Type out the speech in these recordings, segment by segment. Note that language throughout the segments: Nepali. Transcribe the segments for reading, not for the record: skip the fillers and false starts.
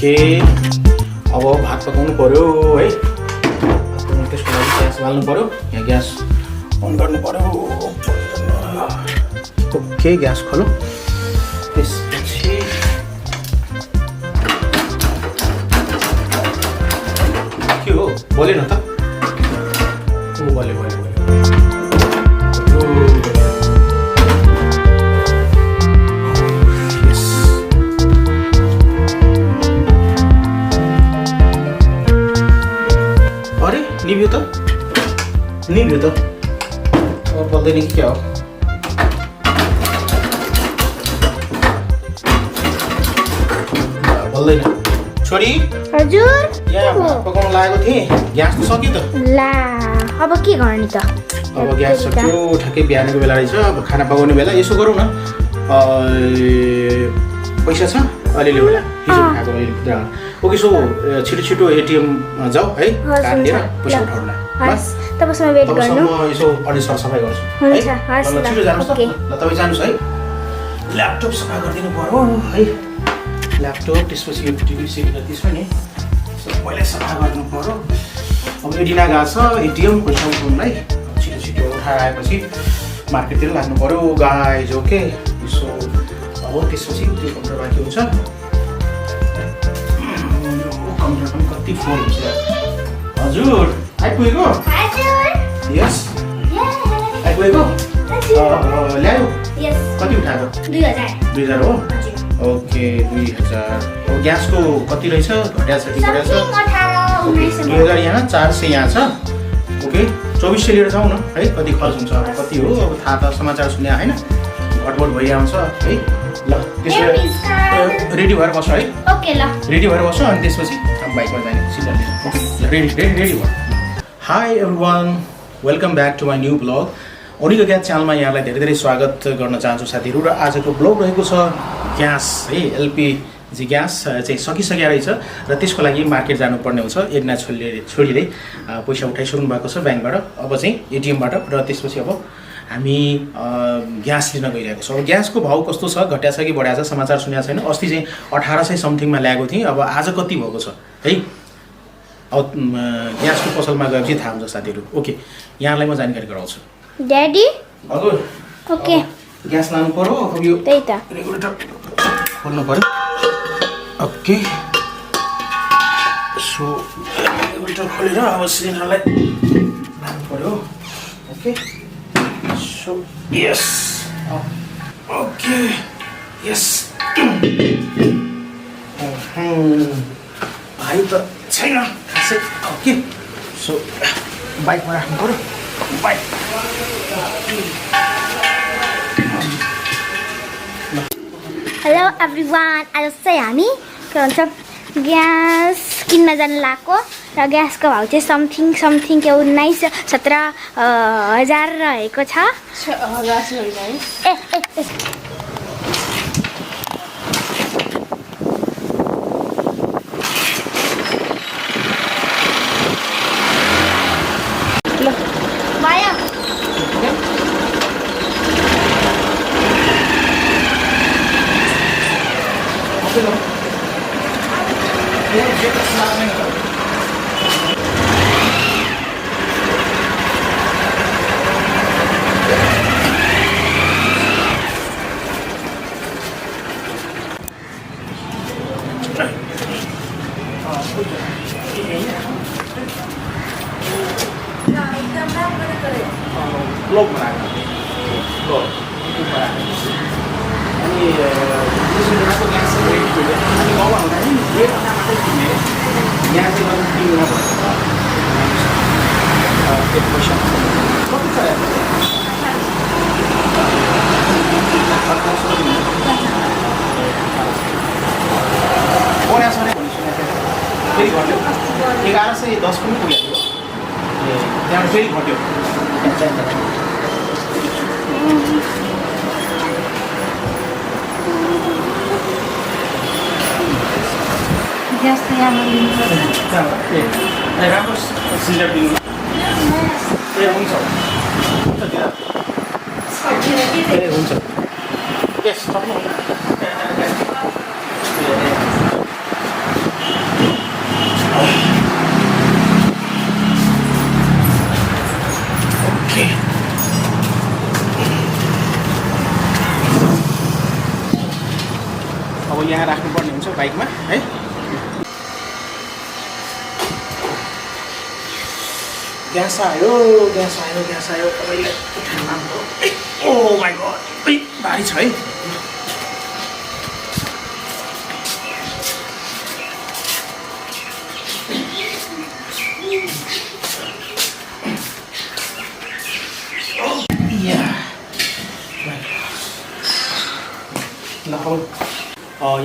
ओके अब भात पकाउनु पर्यो है त्यसको लागि ग्यास बाल्नु पर्यो यहाँ ग्यास अन गर्नु पर्यो ओके ग्यास खोलो त्यसपछि के हो बोलेन त ओ बोले निभ्यो त अब बोल्दैन कि क्या हो बोल्दैन छोरी हजुर यहाँ भात पकाउन लागेको थिएँ ग्यास त सक्यो त ला अब के गर्ने त अब ग्यास सक्यो ठ्याक्कै बिहानको बेला रहेछ अब खाना पकाउने बेला यसो गरौँ न पैसा छ अलिअलि होला हिजो खाएको अलिअलि खुद्रा ओके सो छिटो एटिएम जाऊ है कार्ड लिएर पैसा उठाउनुलाई तपाईसँग वेट गर्नु म यसो अनि सरसफाइ गर्छु हुन्छ हस् ल छिटो जानुहोस् त ल तपाईँ जानुहोस् है ल्यापटप सफा गरिदिनु पर्यो है ल्यापटप त्यसपछि यो टिभी सेट त्यसो नि पहिल्यै सफा गर्नु पर्यो अब एडिना गएको छ एटिएम पैसा उठाउनुलाई छिटो उठाएर आएपछि मार्केटतिर लाग्नु पर्यो गाइज ओके यसो अब त्यसपछि त्यो कम्प्युटर बाँकी हुन्छ कम्प्युटर पनि कति फोन हुन्छ हजुर आइपुगेको यस आइपुगेको ल्यायो कति उठाएको 2000 हो ओके 2000 ग्यासको कति रहेछ घट्या छ कि बढ्या छ 2000 यहाँ 400 यहाँ छ ओके 2400 लिएर जाउँ न है कति खर्च हुन्छ कति हो अब थाहा त समाचार सुने होइन घटबड भइआउँछ है ल त्यसो रेडी भएर बस्छ है ओके ल रेडी भएर बस्छ अनि त्यसपछि बाइकमा जाने सिधै ओके रेडी भयो hi everyone welcome back to my new blog ओनिक अग्यात च्यानलमा यहाँलाई धेरै स्वागत गर्न चाहन्छु साथीहरू र आजको ब्लग रहेको छ ग्यास है एलपिजी ग्यास चाहिँ सकिसकेको रहेछ र त्यसको लागि मार्केट जानुपर्ने हुन्छ एडिना छोरीले पैसा उठाइसक्नु भएको छ ब्याङ्कबाट अब चाहिँ एटिएमबाट र त्यसपछि अब हामी ग्यास लिन गइरहेको छौँ अब ग्यासको भाउ कस्तो छ घट्या छ कि बढ्या छ समाचार सुनेको छैन अस्ति चाहिँ 1800 समथिङमा ल्याएको थिएँ अब आज कति भएको छ है अब ग्यासको पसलमा गएपछि थाहा हुन्छ साथीहरू ओके यहाँलाई म जानकारी गराउँछु ड्याडी हजुर ओके ग्यास लानु पर्यो अब यो त्यही त रेगुलेटर खोल्नु पर्यो ओके सो रेगुलेटर खोलेर अब सिलिन्डरलाई लानु पर्यो ओके सो यस ओके यस भाइ त छैन खासै ओके सो बाइकमा राख्नु पर्यो बाइक हेलो एभ्रिवान आज चाहिँ हामी के भन्छ ग्यास किन्न जानु लागेको र ग्यासको भाउ चाहिँ समथिङ के 17,000 रहेको छ ए ब्लग बनाएको अनि त्यसको ग्यास रेडी भयो अनि गाउँमा हुँदाखेरि एक हप्ता मात्रै किने यहाँ चाहिँ गर्नु 3 महिना भयो त्यो पैसा कति छ बोनस भने फेरि घट्यो 1110 पनि पुगेको थियो त्यहाँबाट फेरि घट्यो ग्यास त यहाँ राम्रो सिलिन्डर दिनु ए हुन्छ हुन्छ यस सक्नु ओके अब यहाँ राख्नुपर्ने हुन्छ बाइकमा है ग्यास आयो तपाईँले ओ माई गड भारी छ है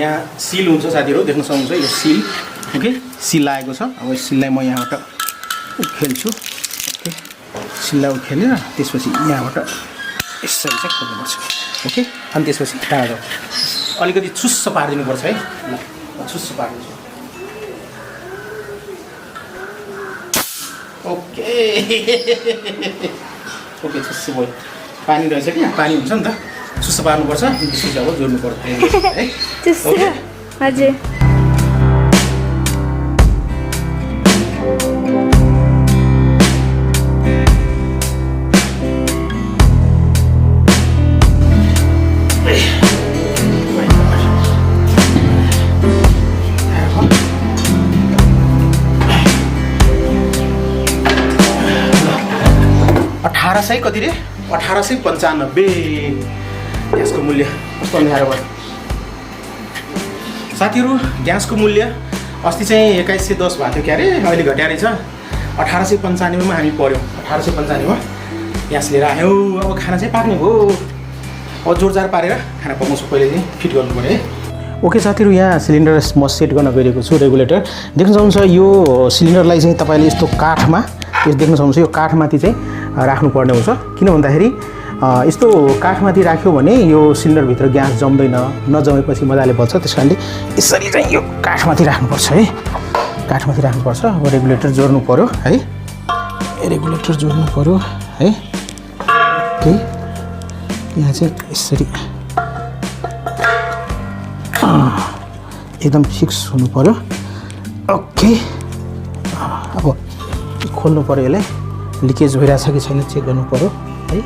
यहाँ सिल हुन्छ साथीहरू देख्न सक्नुहुन्छ यो सिल ओके सिल लागेको छ अब सिललाई म यहाँबाट उखेल्छु ओके सिललाई उखेलेर त्यसपछि यहाँबाट यसरी चाहिँ खोल्नुपर्छ ओके अनि त्यसपछि टाढो अलिकति छुस्स पारिदिनुपर्छ है ल छुस्स पारिदिन्छु ओके ओके छुस्स भयो पानी रहेछ कि पानी हुन्छ नि त छुस्स पार्नुपर्छ त्यसपछि अब जोड्नु पर्छ है हजुर 1800 कति रे 1895 ग्यासको मूल्य कस्तो अन्धारो भयो साथीहरु ग्यासको मूल्य अस्ति चाहिँ 2110 भएको थियो क्यारे अहिले घट्या रहेछ 1895 मा हामी पर्यौ 1895 मा ग्यास लिएर आयो अब खाना चाहिँ पाक्ने भयो अब जोरजार पारेर खाना पकाउँछु पहिले चाहिँ फिट गर्नु पर्यो है ओके साथीहरु यहाँ सिलिन्डर म सेट गर्न गइरहेको छु रेगुलेटर देख्न सक्नुहुन्छ यो सिलिन्डरलाई चाहिँ तपाईले यस्तो काठमा यो देख्न सक्नुहुन्छ यो काठमाथि चाहिँ राख्नु पर्ने हुन्छ किन भन्दाखेरि यस्तो काठमाथि राख्यो भने यो सिलिन्डर भित्र ग्यास जम्दैन नजमेपछि मजाले बल्छ त्यसकारणले यसरी चाहिँ यो काठमाथि राख्नुपर्छ है काठमाथि राख्नुपर्छ अब रेगुलेटर जोड्नु पर्यो है रेगुलेटर जोड्नु पर्यो है ओके यहाँ चाहिँ यसरी एकदम फिक्स हुनु पर्यो ओके अब खोल्नु पर्यो यसलाई लिकेज भइरहेछ कि छैन चेक गर्नु पर्यो है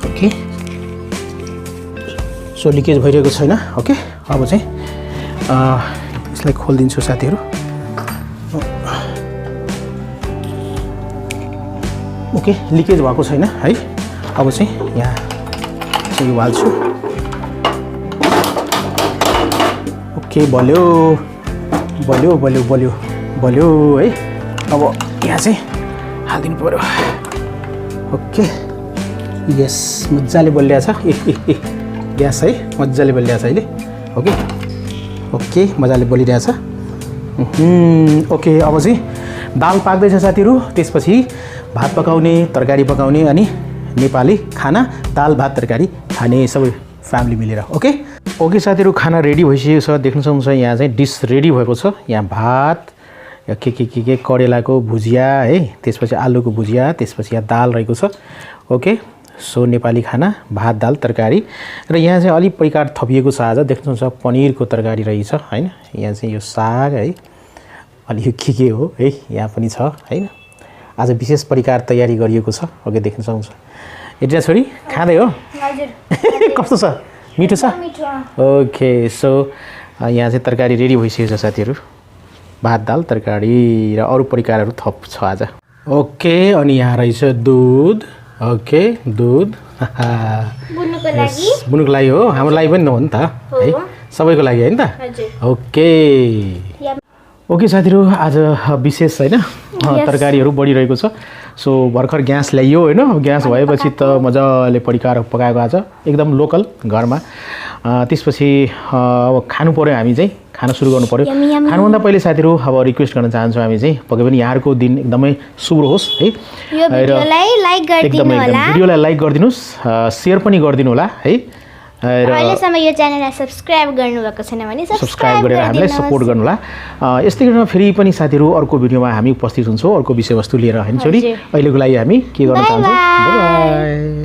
ओके सो लिकेज भइरहेको छैन ओके अब चाहिँ यसलाई खोलिदिन्छु साथीहरु ओके लिकेज भएको छैन है अब चाहिँ यहाँ चाहिँ हाल्छु ओके बल्यो बल्यो बल्यो बल्यो बल्यो है अब यहाँ चाहिँ हालिदिनु पर्यो ओके ग्यास मजाले बलिरहेछ ए ग्यास है मजाले बलिरहेछ अहिले ओके ओके मजाले बलिरहेछ ओके अब चाहिँ दाल पाक्दैछ साथीहरु त्यसपछि भात पकाउने तरकारी पकाउने अनि नेपाली खाना दाल भात तरकारी खाने सबै फ्यामिली मिलेर ओके ओके साथीहरु खाना रेडी भइसकेको छ देख्न सक्नुहुन्छ यहाँ चाहिँ डिश रेडी भएको छ यहाँ भात के करेलाको भुजिया है त्यसपछि आलुको भुजिया त्यसपछि यहाँ दाल रहेको छ ओके सो नेपाली खाना भात दाल तरकारी र यहाँ चाहिँ अलि परिकार थपिएको छ आज देख्न सक्नुहुन्छ पनिरको तरकारी रहेछ हैन यहाँ चाहिँ यो साग है अलि यो के हो है यहाँ पनि छ हैन आज विशेष परिकार तयारी गरिएको छ ओके देख्न सक्नुहुन्छ एटा छोरी खाँदै हो हजुर कस्तो छ मिठो छ ओके सो यहाँ चाहिँ तरकारी रेडी भइसकेको छ साथीहरु भात दाल तरकारी र अरु परिकारहरु थप छ आज ओके अनि यहाँ रहेछ दूध ओके दूध बुनुको लागि हो हाम्रो लागि पनि न हो नि त है सबैको लागि हैन त ओके ओके साथीहरु आज विशेष हैन तरकारीहरु बढिरहेको छ सो भर्खर ग्यास ल्याइयो हैन ग्यास भएपछि त मजाले परिकार पकाएको आज एकदम लोकल घरमा त्यसपछि अब खानु पर्यो हामी चाहिँ खाना सुरु गर्नु पर्यो खानुभन्दा पहिले साथीहरु अब रिक्वेस्ट गर्न चाहन्छु हामी चाहिँ पक्कै पनि यहाँहरुको दिन एकदमै शुभ होस् है यो भिडियोलाई लाइक गरिदिनु होला भिडियोलाई लाइक गरिदिनुस् शेयर पनि गरिदिनु होला है अहिलेसम्म यो च्यानललाई सब्स्क्राइब गर्नुभएको छैन भने सब्स्क्राइब गरेर हामीलाई सपोर्ट गर्नु होला यस्तै गर्न फेरि पनि साथीहरु अर्को भिडियोमा हामी उपस्थित हुन्छौं अर्को विषयवस्तु लिएर हैन छोरी अहिलेको लागि हामी के गर्न चाहन्छौं बाइ बाइ